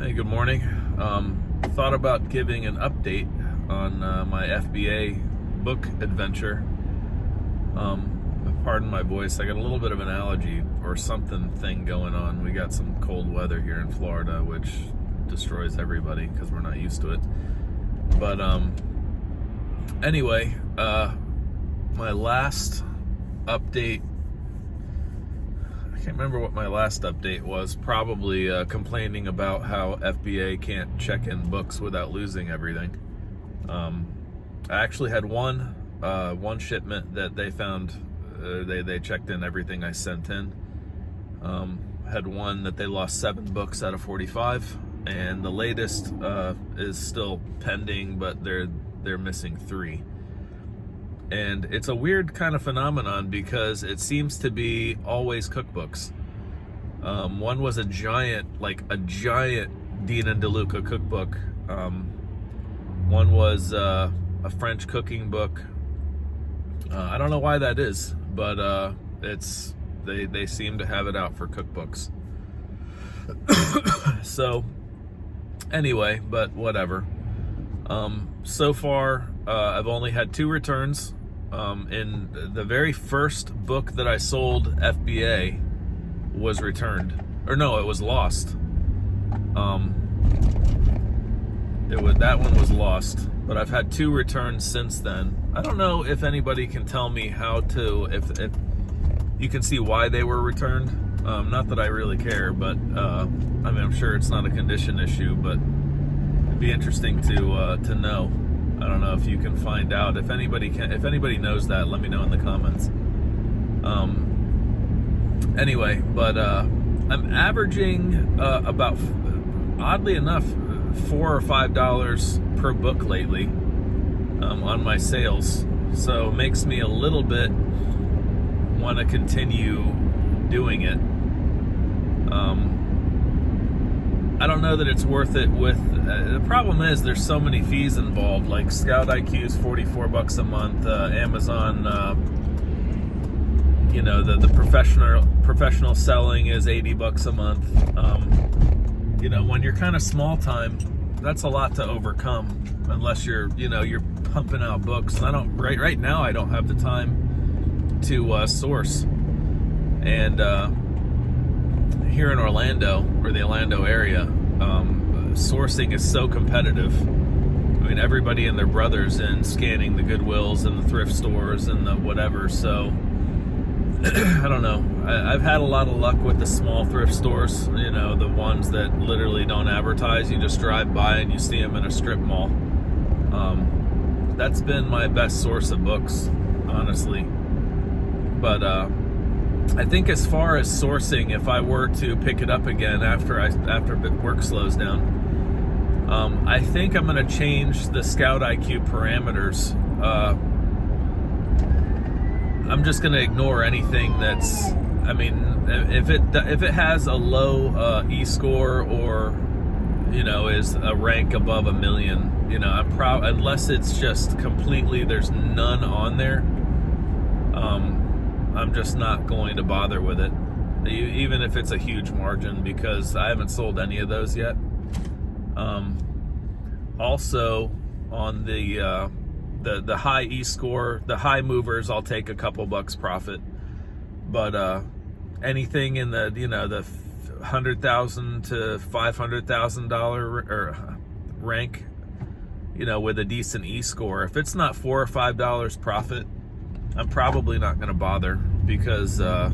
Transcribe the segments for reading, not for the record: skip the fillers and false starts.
Hey, good morning. Thought about giving an update on my FBA book adventure. Pardon my voice, I got a little bit of an allergy or something going on. We got some cold weather here in Florida, which destroys everybody because we're not used to it. But anyway, my last update, I can't remember what my last update was. Probably complaining about how FBA can't check in books without losing everything. I actually had one shipment that they found. They checked in everything I sent in. Had one that they lost 7 books out of 45, and the latest is still pending, but they're missing 3. And it's a weird kind of phenomenon because it seems to be always cookbooks. One was a giant Dina DeLuca cookbook. One was a French cooking book. I don't know why that is, but they seem to have it out for cookbooks. So anyway, but whatever. So far, I've only had 2 returns. In the very first book that I sold FBA was returned, or no, it was lost. That one was lost, but I've had 2 returns since then. I don't know if anybody can tell me if you can see why they were returned. Not that I really care, but I mean, I'm sure it's not a condition issue, but it'd be interesting to know. I don't know if you can find out. If anybody knows that, let me know in the comments. Anyway, but I'm averaging about, oddly enough, $4 or $5 per book lately on my sales. So it makes me a little bit want to continue doing it. I don't know that it's worth it with, the problem is there's so many fees involved, like Scout IQ is $44 a month, Amazon, the professional selling is $80 a month. When you're kind of small time, that's a lot to overcome unless you're pumping out books. Right now I don't have the time to source. And here in Orlando, or the Orlando area, sourcing is so competitive. I mean, everybody and their brothers in scanning the Goodwills and the thrift stores and the whatever. So I don't know. I've had a lot of luck with the small thrift stores, the ones that literally don't advertise. You just drive by and you see them in a strip mall. That's been my best source of books, honestly. But I think as far as sourcing, if I were to pick it up again after work slows down, I think I'm going to change the Scout IQ parameters. I'm just going to ignore anything that's, if it has a low E-score or, is a rank above 1 million, unless it's just completely, there's none on there, I'm just not going to bother with it, even if it's a huge margin, because I haven't sold any of those yet. Also, on the high E-score, the high movers, I'll take a couple bucks profit. But anything in the the $100,000 to $500,000 rank, with a decent E-score, if it's not $4 or $5 profit, I'm probably not going to bother, because it's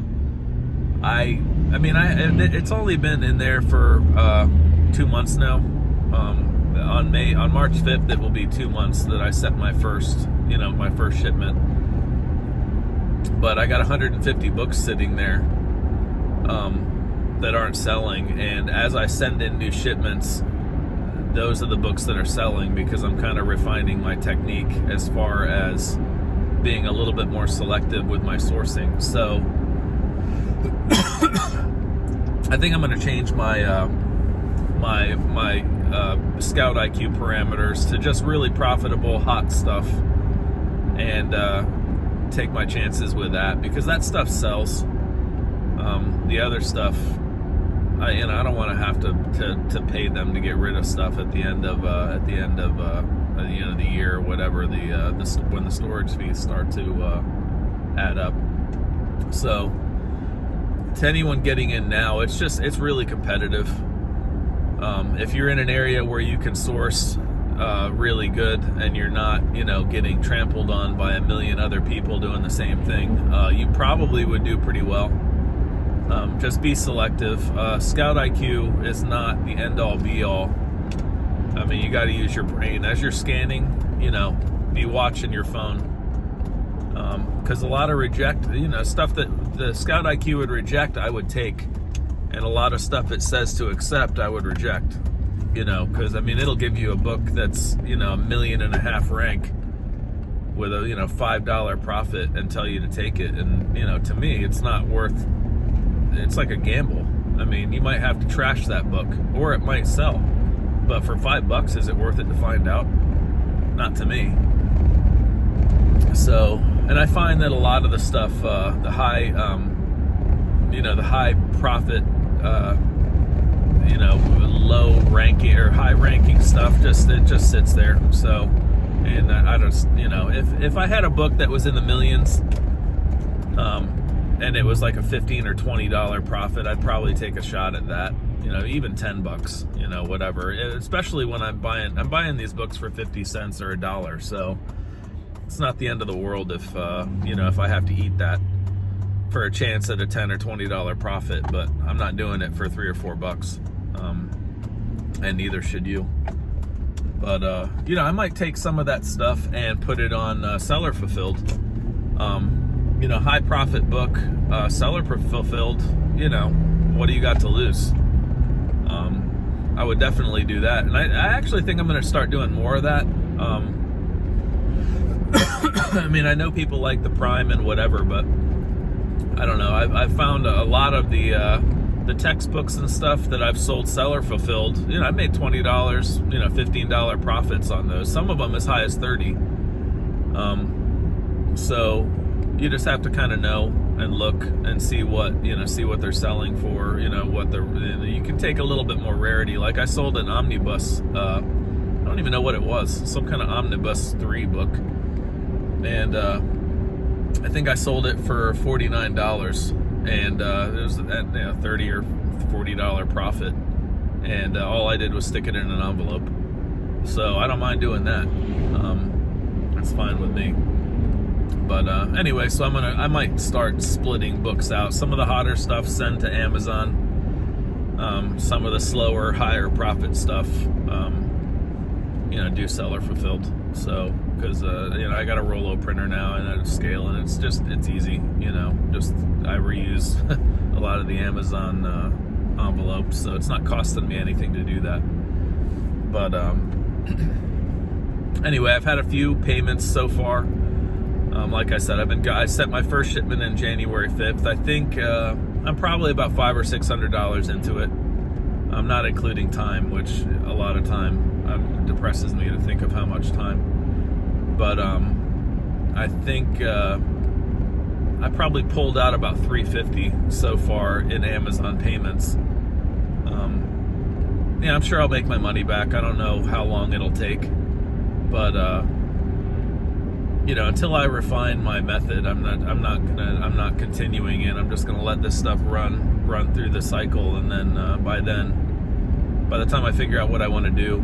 only been in there for 2 months now. On March 5th, it will be 2 months that I set my first shipment. But I got 150 books sitting there that aren't selling, and as I send in new shipments, those are the books that are selling, because I'm kind of refining my technique as far as being a little bit more selective with my sourcing. So I think I'm going to change my my Scout IQ parameters to just really profitable hot stuff, and take my chances with that, because that stuff sells. The other stuff, I don't want to have to pay them to get rid of stuff at the end of the end of the year or whatever, when the storage fees start to add up. So to anyone getting in now, it's really competitive. If you're in an area where you can source really good and you're not, getting trampled on by a million other people doing the same thing, you probably would do pretty well. Just be selective. Scout IQ is not the end-all be-all. I mean, you got to use your brain as you're scanning. Be watching your phone, because a lot of stuff that the Scout IQ would reject, I would take, and a lot of stuff it says to accept, I would reject. Because it'll give you a book that's $1.5 million rank with a $5 profit and tell you to take it, and to me, it's not worth. It's like a gamble. You might have to trash that book, or it might sell. But for $5, is it worth it to find out? Not to me. So, and I find that a lot of the stuff, the high profit, low ranking or high ranking stuff, it just sits there. So, and I just, if I had a book that was in the millions, and it was like a $15 or $20 profit, I'd probably take a shot at that. Even $10, whatever. Especially when I'm buying these books for 50 cents or $1. So it's not the end of the world if if I have to eat that for a chance at a $10 or $20 profit. But I'm not doing it for $3 or $4. And neither should you. But I might take some of that stuff and put it on seller fulfilled. High profit book, seller fulfilled. What do you got to lose? I would definitely do that, and I actually think I'm going to start doing more of that. I know people like the Prime and whatever, but I don't know. I've found a lot of the textbooks and stuff that I've sold seller fulfilled. I made $20, $15 profits on those. Some of them as high as $30. So you just have to kind of know and look and see what they're selling for. You can take a little bit more rarity. Like I sold an omnibus. I don't even know what it was. Some kind of Omnibus 3 book, and I think I sold it for $49, and it was $30 or $40 profit, and all I did was stick it in an envelope. So I don't mind doing that. That's fine with me. But anyway, so I might start splitting books out. Some of the hotter stuff send to Amazon. Some of the slower, higher profit stuff, do seller fulfilled. So, because I got a Rollo printer now and a scale, and it's easy. I reuse a lot of the Amazon envelopes, so it's not costing me anything to do that. But anyway, I've had a few payments so far. Like I said, I set my first shipment in January 5th. I think I'm probably about $500 or $600 into it. I'm not including time, which a lot of time depresses me to think of how much time. But I think I probably pulled out about $350 so far in Amazon payments. I'm sure I'll make my money back. I don't know how long it'll take, but until I refine my method, I'm not continuing in. I'm just gonna let this stuff run through the cycle, and then by the time I figure out what I want to do,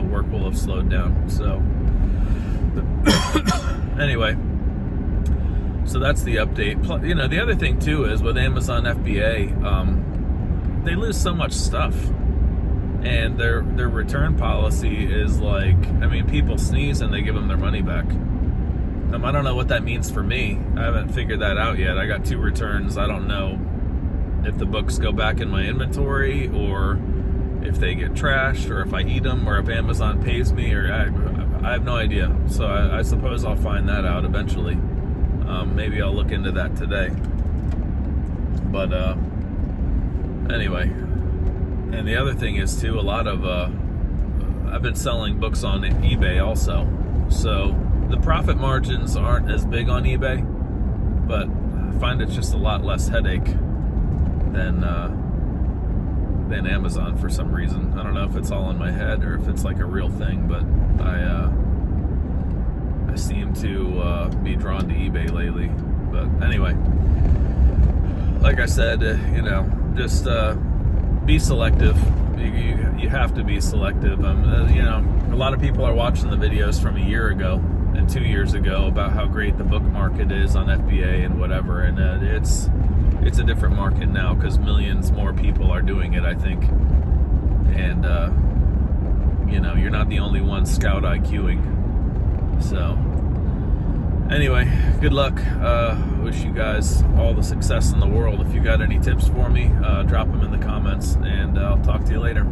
work will have slowed down. So anyway, so that's the update. The other thing too is with Amazon FBA, they lose so much stuff, and their return policy is like, people sneeze and they give them their money back. I don't know what that means for me. I haven't figured that out yet. I got 2 returns. I don't know if the books go back in my inventory, or if they get trashed, or if I eat them, or if Amazon pays me, or I have no idea. So I suppose I'll find that out eventually. Maybe I'll look into that today. But anyway, and the other thing is too, a lot of I've been selling books on eBay also, so the profit margins aren't as big on eBay, but I find it's just a lot less headache than than Amazon for some reason. I don't know if it's all in my head or if it's like a real thing, but I seem to be drawn to eBay lately. But anyway, like I said, just be selective. You have to be selective. A lot of people are watching the videos from a year ago and 2 years ago about how great the book market is on FBA and whatever, and it's a different market now because millions more people are doing it, I think. And you're not the only one scout IQing. So anyway, good luck. Wish you guys all the success in the world. If you got any tips for me, drop them in the comments, and I'll talk to you later.